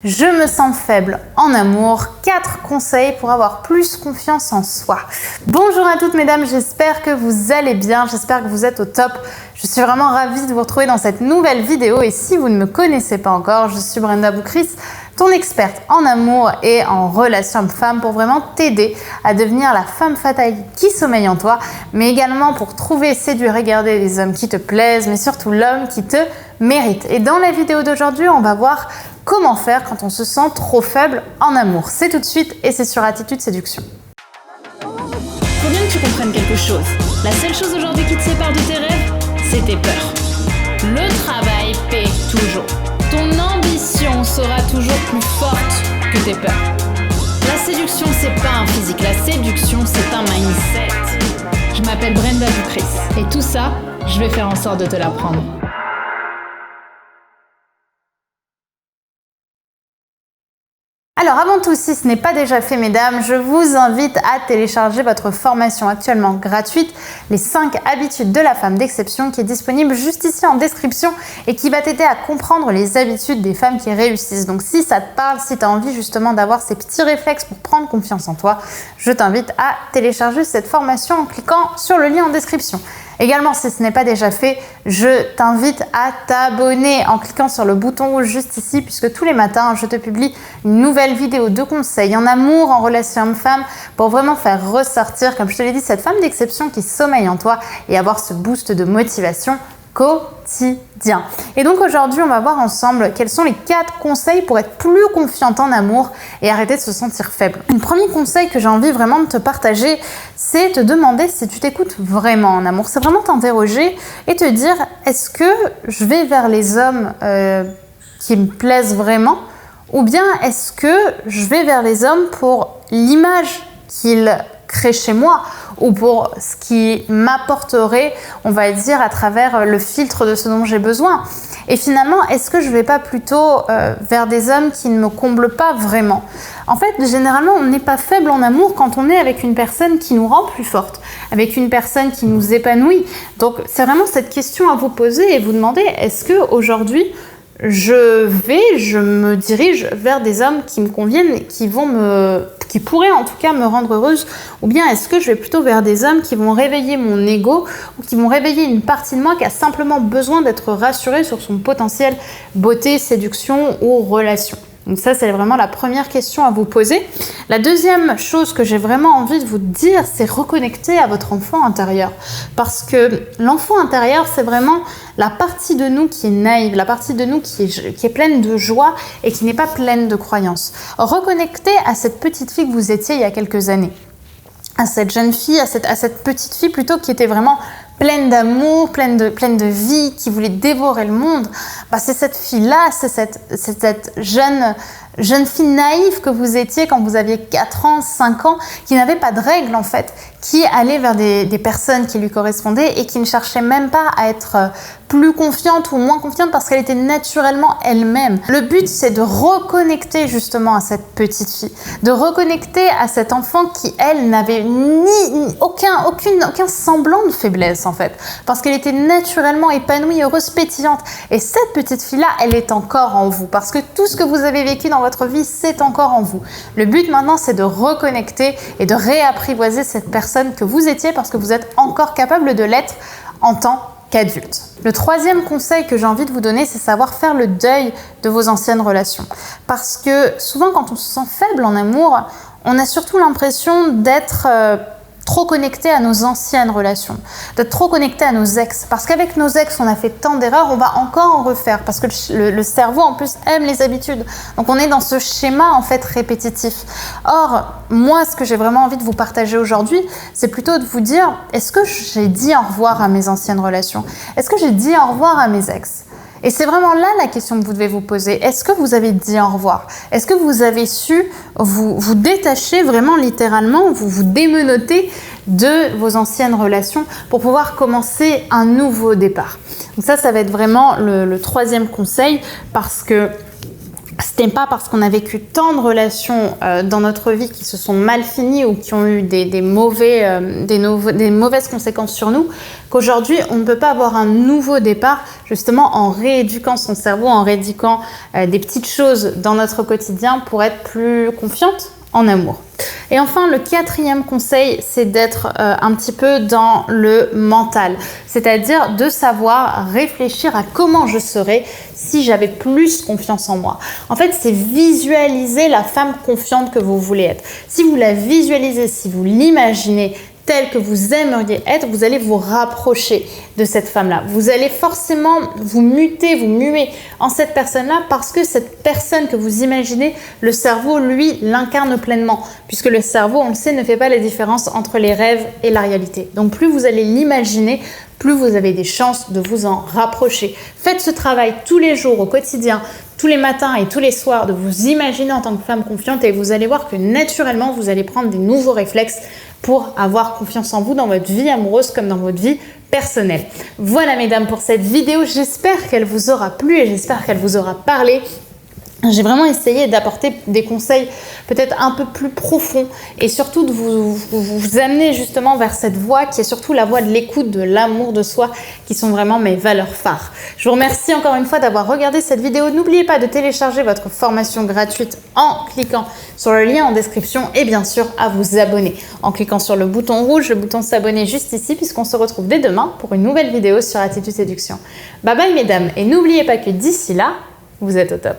Je me sens faible en amour, 4 conseils pour avoir plus confiance en soi. Bonjour à toutes mesdames, j'espère que vous allez bien, j'espère que vous êtes au top. Je suis vraiment ravie de vous retrouver dans cette nouvelle vidéo et si vous ne me connaissez pas encore, je suis Brenda Boukris, ton experte en amour et en relations hommes-femmes pour vraiment t'aider à devenir la femme fatale qui sommeille en toi, mais également pour trouver, séduire et garder les hommes qui te plaisent, mais surtout l'homme qui te mérite. Et dans la vidéo d'aujourd'hui, on va voir comment faire quand on se sent trop faible en amour. C'est tout de suite et c'est sur Attitude Séduction. Faut bien que tu comprennes quelque chose. La seule chose aujourd'hui qui te sépare de tes rêves, c'est tes peurs. Le travail paie toujours. Ton ambition sera toujours plus forte que tes peurs. La séduction, c'est pas un physique. La séduction, c'est un mindset. Je m'appelle Brenda Boukris. Et tout ça, je vais faire en sorte de te l'apprendre. Alors avant tout, si ce n'est pas déjà fait mesdames, je vous invite à télécharger votre formation actuellement gratuite, les 5 habitudes de la femme d'exception, qui est disponible juste ici en description et qui va t'aider à comprendre les habitudes des femmes qui réussissent. Donc si ça te parle, si tu as envie justement d'avoir ces petits réflexes pour prendre confiance en toi, je t'invite à télécharger cette formation en cliquant sur le lien en description. Également, si ce n'est pas déjà fait, je t'invite à t'abonner en cliquant sur le bouton rouge juste ici, puisque tous les matins, je te publie une nouvelle vidéo de conseils en amour, en relation homme-femme, pour vraiment faire ressortir, comme je te l'ai dit, cette femme d'exception qui sommeille en toi et avoir ce boost de motivation quotidien. Et donc aujourd'hui, on va voir ensemble quels sont les 4 conseils pour être plus confiante en amour et arrêter de se sentir faible. Le premier conseil que j'ai envie vraiment de te partager, c'est te demander si tu t'écoutes vraiment en amour. C'est vraiment t'interroger et te dire, est-ce que je vais vers les hommes qui me plaisent vraiment, ou bien est-ce que je vais vers les hommes pour l'image qu'ils créent chez moi, ou pour ce qui m'apporterait, on va dire, à travers le filtre de ce dont j'ai besoin. Et finalement, est-ce que je ne vais pas plutôt vers des hommes qui ne me comblent pas vraiment? En fait, généralement, on n'est pas faible en amour quand on est avec une personne qui nous rend plus forte, avec une personne qui nous épanouit. Donc, c'est vraiment cette question à vous poser et vous demander, est-ce qu'aujourd'hui, je me dirige vers des hommes qui me conviennent, qui pourraient en tout cas me rendre heureuse, ou bien est-ce que je vais plutôt vers des hommes qui vont réveiller mon ego ou qui vont réveiller une partie de moi qui a simplement besoin d'être rassurée sur son potentiel beauté, séduction ou relation. Donc ça, c'est vraiment la première question à vous poser. La deuxième chose que j'ai vraiment envie de vous dire, c'est reconnecter à votre enfant intérieur. Parce que l'enfant intérieur, c'est vraiment la partie de nous qui est naïve, la partie de nous qui est pleine de joie et qui n'est pas pleine de croyances. Reconnectez à cette petite fille que vous étiez il y a quelques années. À cette jeune fille, à cette petite fille plutôt qui était vraiment pleine d'amour, pleine de vie, qui voulait dévorer le monde. C'est cette fille-là, c'est cette jeune fille naïve que vous étiez quand vous aviez 4 ans, 5 ans, qui n'avait pas de règles en fait, qui allait vers des personnes qui lui correspondaient et qui ne cherchait même pas à être plus confiante ou moins confiante parce qu'elle était naturellement elle-même. Le but, c'est de reconnecter justement à cette petite fille, de reconnecter à cet enfant qui, elle, n'avait aucun semblant de faiblesse en fait, parce qu'elle était naturellement épanouie, heureuse, pétillante. Et cette petite fille-là, elle est encore en vous, parce que tout ce que vous avez vécu dans votre vie, c'est encore en vous. Le but maintenant, c'est de reconnecter et de réapprivoiser cette personne que vous étiez, parce que vous êtes encore capable de l'être en tant qu'adulte. Le troisième conseil que j'ai envie de vous donner, c'est savoir faire le deuil de vos anciennes relations. Parce que souvent, quand on se sent faible en amour, on a surtout l'impression d'être trop connecté à nos anciennes relations, d'être trop connecté à nos ex. Parce qu'avec nos ex, on a fait tant d'erreurs, on va encore en refaire. Parce que le cerveau, en plus, aime les habitudes. Donc, on est dans ce schéma, en fait, répétitif. Or, moi, ce que j'ai vraiment envie de vous partager aujourd'hui, c'est plutôt de vous dire, est-ce que j'ai dit au revoir à mes anciennes relations? Est-ce que j'ai dit au revoir à mes ex? Et c'est vraiment là la question que vous devez vous poser. Est-ce que vous avez dit au revoir? Est-ce que vous avez su vous détacher vraiment littéralement, vous démenoter de vos anciennes relations pour pouvoir commencer un nouveau départ? Donc ça va être vraiment le troisième conseil, parce que ce n'est pas parce qu'on a vécu tant de relations dans notre vie qui se sont mal finies ou qui ont eu des mauvaises conséquences sur nous qu'aujourd'hui on ne peut pas avoir un nouveau départ justement en rééduquant son cerveau, en rééduquant des petites choses dans notre quotidien pour être plus confiante en amour. Et enfin, le 4e conseil, c'est d'être un petit peu dans le mental, c'est-à-dire de savoir réfléchir à comment je serais si j'avais plus confiance en moi. En fait, c'est visualiser la femme confiante que vous voulez être. Si vous la visualisez, si vous l'imaginez telle que vous aimeriez être, vous allez vous rapprocher de cette femme-là. Vous allez forcément vous muer en cette personne-là parce que cette personne que vous imaginez, le cerveau, lui, l'incarne pleinement. Puisque le cerveau, on le sait, ne fait pas la différence entre les rêves et la réalité. Donc plus vous allez l'imaginer, plus vous avez des chances de vous en rapprocher. Faites ce travail tous les jours, au quotidien, tous les matins et tous les soirs, de vous imaginer en tant que femme confiante et vous allez voir que naturellement, vous allez prendre des nouveaux réflexes pour avoir confiance en vous dans votre vie amoureuse comme dans votre vie personnelle. Voilà mesdames pour cette vidéo, j'espère qu'elle vous aura plu et j'espère qu'elle vous aura parlé. J'ai vraiment essayé d'apporter des conseils peut-être un peu plus profonds et surtout de vous amener justement vers cette voie qui est surtout la voie de l'écoute, de l'amour de soi, qui sont vraiment mes valeurs phares. Je vous remercie encore une fois d'avoir regardé cette vidéo. N'oubliez pas de télécharger votre formation gratuite en cliquant sur le lien en description et bien sûr à vous abonner en cliquant sur le bouton rouge, le bouton s'abonner juste ici puisqu'on se retrouve dès demain pour une nouvelle vidéo sur Attitude Séduction. Bye bye mesdames et n'oubliez pas que d'ici là, vous êtes au top.